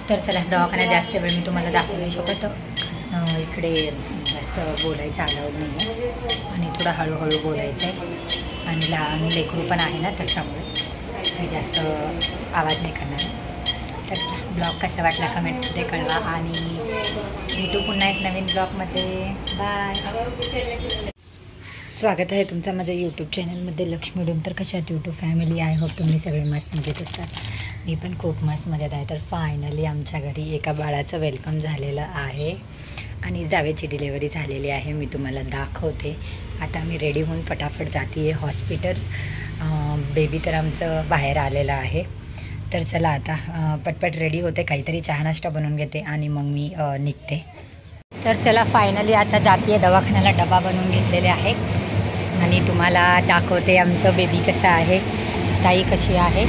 तर चला, दवाखान्यात जास्त वेळ मी तुम्हाला दाखवू नाही शकत, इकडे जास्त बोलायचं अलाउड नाही आहे आणि थोडं हळूहळू बोलायचं आहे आणि लहान लेकरू पण आहे ना, त्याच्यामुळे मी जास्त आवाज नाही करणार. तर चला, ब्लॉग कसा वाटला कमेंटमध्ये कळवा आणि भेटू पुन्हा एक नवीन ब्लॉगमध्ये. बाय. स्वागत आहे तुमचं माझ्या यूट्यूब चॅनलमध्ये लक्ष्मी डोम. तर कशात यूट्यूब फॅमिली, आय होप तुम्ही सगळे मस्त मजेत असतात. मी पण खूप मस्त मजेत आहे. तर फायनली आमच्या घरी एका बाळाचं वेलकम झालेलं आहे आणि जावेची डिलेवरी झालेली आहे. मी तुम्हाला दाखवते. आता मी रेडी होऊन फटाफट जाते आहे हॉस्पिटल. बेबी तर आमचं बाहेर आलेलं आहे. तर चला आता पटपट रेडी होते, काहीतरी चहा नाश्ता बनवून घेते आणि मग मी निघते. तर चला, फायनली आता जाते आहे दवाखान्याला. डबा बनवून घेतलेले आहे आणि तुम्हाला दाखवते आमचं बेबी कसं आहे, ताई कशी आहे,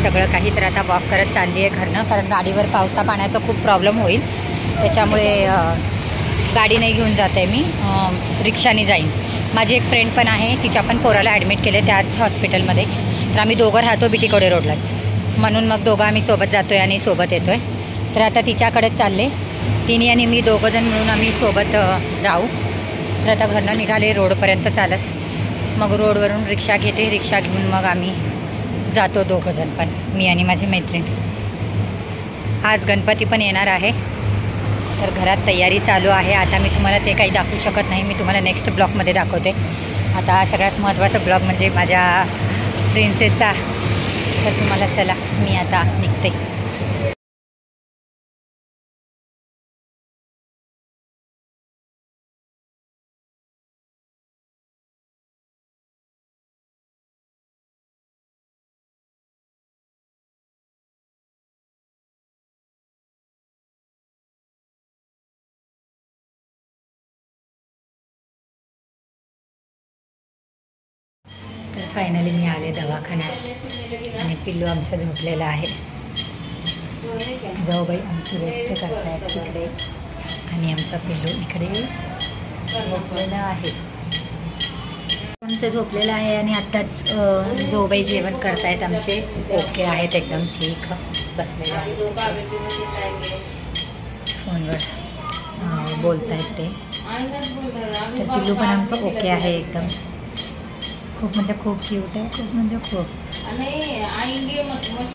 सगळं काही. तर आता वॉक करत चालली आहे घरनं, कारण गाडीवर पावसा पाण्याचा खूप प्रॉब्लेम होईल, त्याच्यामुळे गाडी नाही घेऊन जाते मी, रिक्षाने जाईन. माझी एक फ्रेंड पण आहे, तिच्या पण पोराला ॲडमिट केले त्याच हॉस्पिटलमध्ये. तर आम्ही दोघं राहतो बिटीकोडे रोडलाच, म्हणून मग दोघं आम्ही सोबत जातो आहे आणि सोबत येतो आहे. तर आता तिच्याकडेच चालले, तिने आणि मी दोघंजण मिळून आम्ही सोबत जाऊ. तर आता घरनं निघाले रोडपर्यंत चालत, मग रोडवरून रिक्षा घेते, रिक्षा घेऊन मग आम्ही जातो दोघंजण पण, मी आणि माझी मैत्रीण. आज गणपती पण येणार आहे, तर घरात तयारी चालू आहे. आता मी तुम्हाला ते काही दाखवू शकत नाही, मी तुम्हाला नेक्स्ट ब्लॉगमध्ये दाखवते. आता सगळ्यात महत्त्वाचा ब्लॉग म्हणजे माझ्या प्रिन्सेसचा. तर तुम्हाला चला, मी आता निघते. तर फायनली मी आले दवाखान्यात आणि पिल्लू आमचं झोपलेलं आहे. जाऊबाई आमची रेस्ट करत आहेत तिकडे आणि आमचा पिल्लू इकडे झोपलेला आहे. आमचं झोपलेलं आहे आणि आत्ताच जाऊबाई जेवण करतायत आमचे. ओके आहेत, एकदम ठीक बसलेले आहेत, फोनवर बोलतायत ते. तर पिल्लू पण आमचं ओके आहे एकदम, खूप म्हणजे खूप क्यूट आहे, खूप म्हणजे खूप.